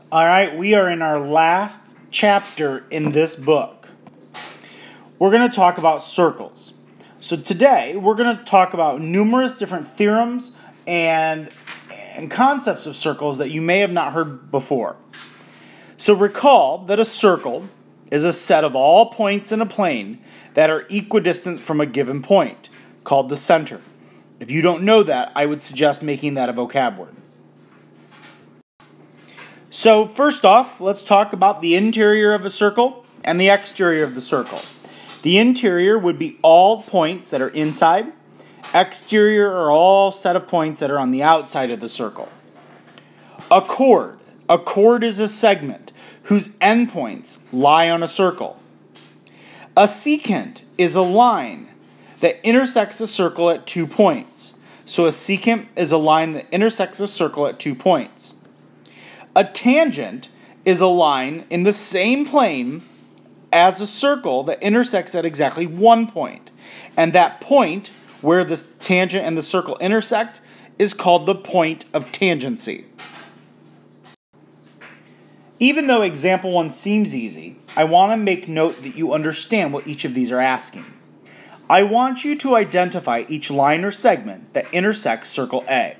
All right, we are in our last chapter in this book. We're going to talk about circles. So today, we're going to talk about numerous different theorems and concepts of circles that you may have not heard before. So recall that a circle is a set of all points in a plane that are equidistant from a given point, called the center. If you don't know that, I would suggest making that a vocab word. So first off, let's talk about the interior of a circle and the exterior of the circle. The interior would be all points that are inside. Exterior are all set of points that are on the outside of the circle. A chord. A chord is a segment whose endpoints lie on a circle. A secant is a line that intersects a circle at 2 points. So a secant is a line that intersects a circle at 2 points. A tangent is a line in the same plane as a circle that intersects at exactly 1 point. And that point where the tangent and the circle intersect is called the point of tangency. Even though example 1 seems easy, I want to make note that you understand what each of these are asking. I want you to identify each line or segment that intersects circle A.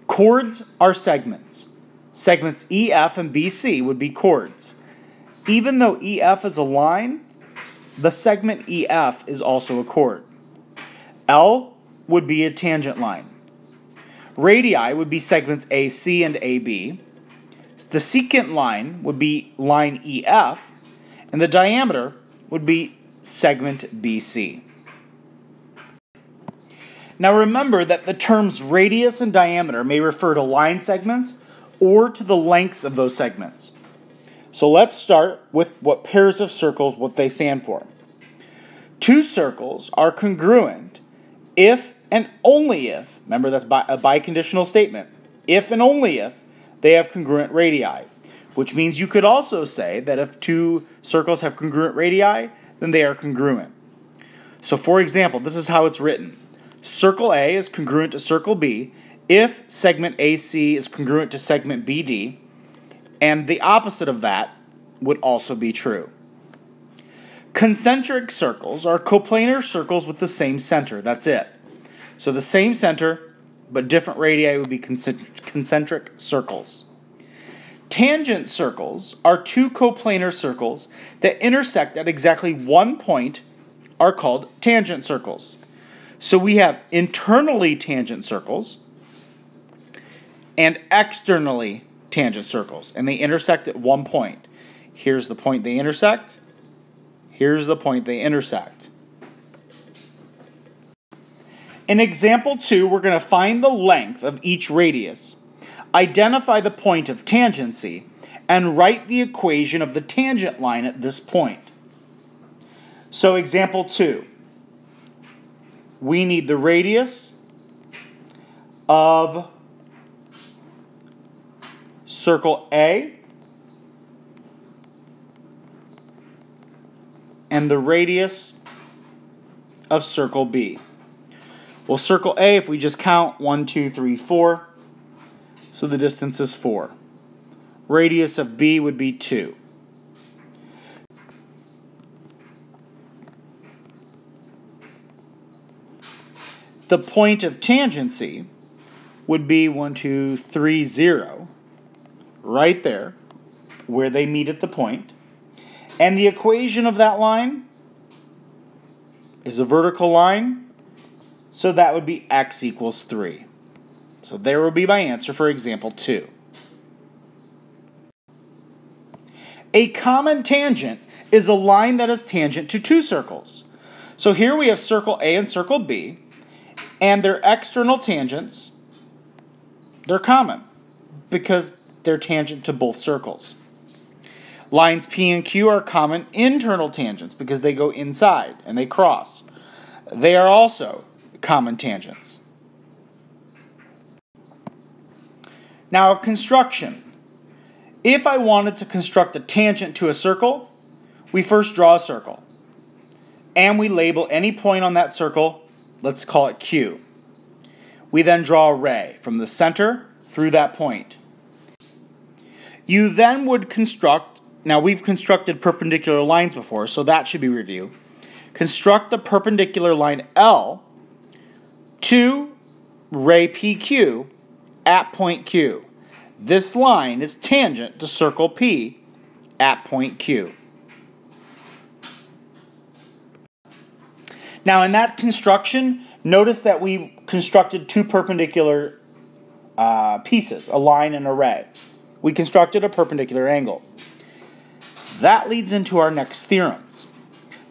Chords are segments. Segments EF and BC would be chords. Even though EF is a line, the segment EF is also a chord. L would be a tangent line. Radii would be segments AC and AB. The secant line would be line EF, and the diameter would be segment BC. Now remember that the terms radius and diameter may refer to line segments or to the lengths of those segments. So let's start with what pairs of circles, what they stand for. Two circles are congruent if and only if, remember that's a biconditional statement, if and only if they have congruent radii, which means you could also say that if two circles have congruent radii, then they are congruent. So for example, this is how it's written. Circle A is congruent to circle B if segment AC is congruent to segment BD, and the opposite of that would also be true. Concentric circles are coplanar circles with the same center. That's it. So the same center, but different radii would be concentric circles. Tangent circles are two coplanar circles that intersect at exactly 1 point are called tangent circles. So we have internally tangent circles and externally tangent circles, and they intersect at 1 point. Here's the point they intersect. Here's the point they intersect. In example 2, we're going to find the length of each radius, identify the point of tangency, and write the equation of the tangent line at this point. So example 2, we need the radius of circle A and the radius of circle B. Well, circle A, if we just count 1, 2, 3, 4, so the distance is 4. Radius of B would be 2. The point of tangency would be 1, 2, 3, 0, right there, where they meet at the point. And the equation of that line is a vertical line, so that would be x equals 3. So there would be my answer for example 2. A common tangent is a line that is tangent to two circles. So here we have circle A and circle B, and their external tangents, they're common because they're tangent to both circles. Lines P and Q are common internal tangents because they go inside and they cross. They are also common tangents. Now, construction. If I wanted to construct a tangent to a circle, we first draw a circle. And we label any point on that circle, let's call it Q. We then draw a ray from the center through that point. You then would construct, now we've constructed perpendicular lines before, so that should be reviewed. Construct the perpendicular line L to ray PQ at point Q. This line is tangent to circle P at point Q. Now in that construction, notice that we constructed two perpendicular pieces, a line and a ray. We constructed a perpendicular angle. That leads into our next theorems.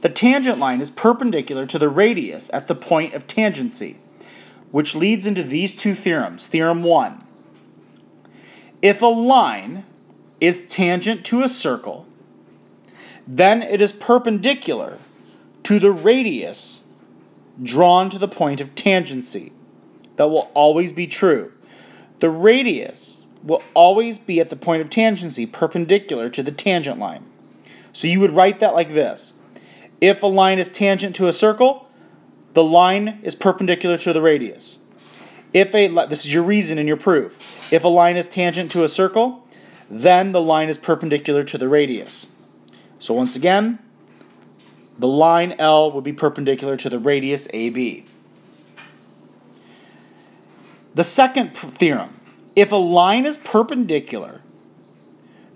The tangent line is perpendicular to the radius at the point of tangency, which leads into these two theorems. Theorem 1. If a line is tangent to a circle, then it is perpendicular to the radius drawn to the point of tangency. That will always be true. The radius will always be at the point of tangency perpendicular to the tangent line. So you would write that like this. If a line is tangent to a circle, the line is perpendicular to the radius. This is your reason in your proof. If a line is tangent to a circle, then the line is perpendicular to the radius. So once again, the line L would be perpendicular to the radius AB. The second theorem, if a line is perpendicular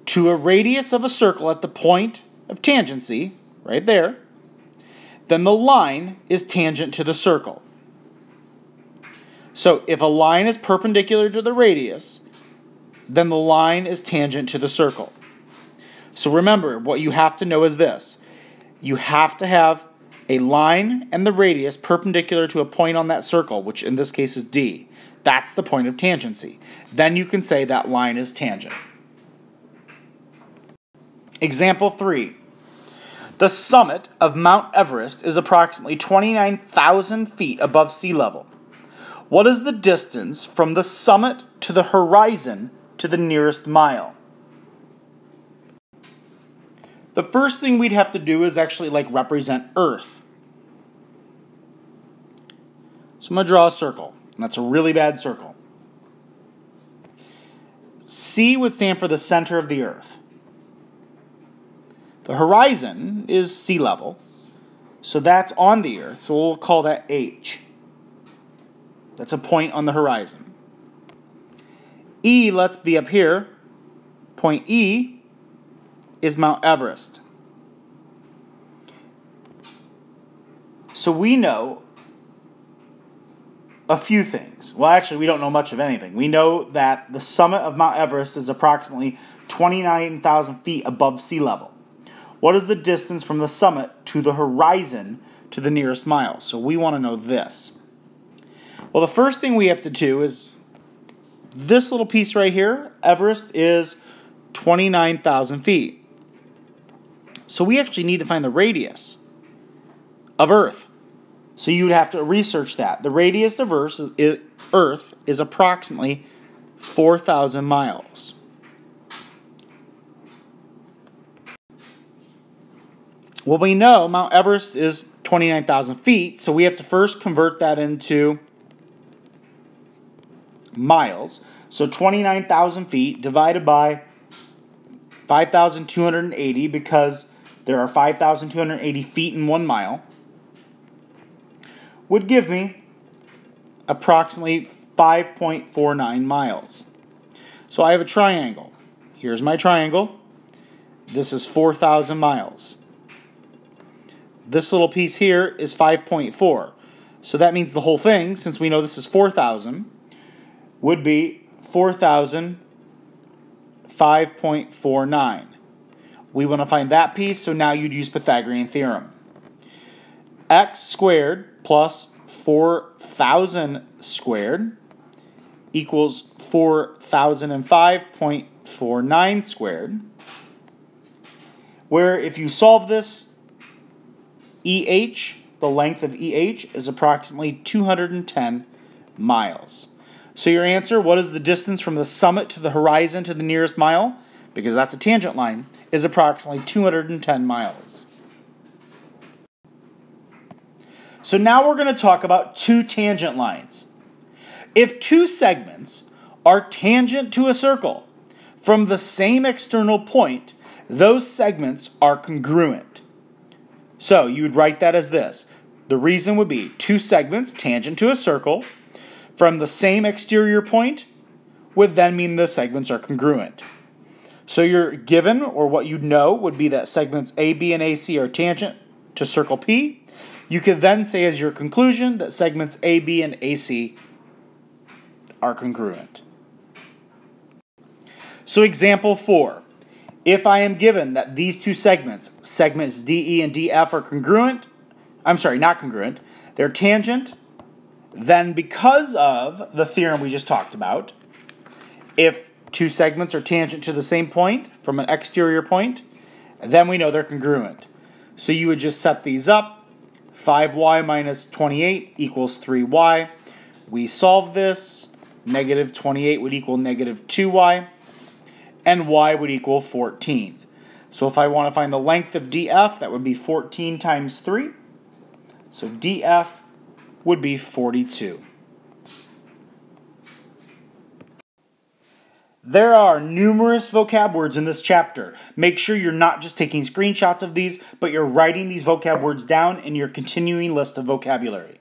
to a radius of a circle at the point of tangency, right there, then the line is tangent to the circle. So if a line is perpendicular to the radius, then the line is tangent to the circle. So remember, what you have to know is this. You have to have a line and the radius perpendicular to a point on that circle, which in this case is D. That's the point of tangency. Then you can say that line is tangent. Example 3. The summit of Mount Everest is approximately 29,000 feet above sea level. What is the distance from the summit to the horizon to the nearest mile? The first thing we'd have to do is actually represent Earth. So I'm going to draw a circle. And that's a really bad circle. C would stand for the center of the Earth. The horizon is sea level, so that's on the Earth, so we'll call that H. That's a point on the horizon. E, let's be up here. Point E is Mount Everest. So we know a few things. Well, actually, we don't know much of anything. We know that the summit of Mount Everest is approximately 29,000 feet above sea level. What is the distance from the summit to the horizon to the nearest mile? So we want to know this. Well, the first thing we have to do is this little piece right here. Everest is 29,000 feet. So we actually need to find the radius of Earth. So you'd have to research that. The radius of Earth is approximately 4,000 miles. Well, we know Mount Everest is 29,000 feet, so we have to first convert that into miles. So 29,000 feet divided by 5,280, because there are 5,280 feet in 1 mile, would give me approximately 5.49 miles. So I have a triangle. Here's my triangle. This is 4,000 miles. This little piece here is 5.4. So that means the whole thing, since we know this is 4,000, would be 4,000, 5.49. We want to find that piece, so now you'd use Pythagorean theorem. X squared plus 4,000 squared equals 4,005.49 squared, where if you solve this, EH, the length of EH, is approximately 210 miles. So your answer, what is the distance from the summit to the horizon to the nearest mile? Because that's a tangent line, is approximately 210 miles. So now we're going to talk about two tangent lines. If two segments are tangent to a circle, from the same external point, those segments are congruent. So you would write that as this. The reason would be two segments tangent to a circle from the same exterior point would then mean the segments are congruent. So your given, or what you know, would be that segments AB and AC are tangent to circle P. You could then say as your conclusion that segments AB and AC are congruent. So example 4. If I am given that these two segments, segments DE and DF are congruent, not congruent, they're tangent, then because of the theorem we just talked about, if two segments are tangent to the same point from an exterior point, then we know they're congruent. So you would just set these up. 5y minus 28 equals 3y. We solve this. Negative 28 would equal negative 2y. And y would equal 14. So if I want to find the length of DF, that would be 14 times 3. So DF would be 42. There are numerous vocab words in this chapter. Make sure you're not just taking screenshots of these, but you're writing these vocab words down in your continuing list of vocabulary.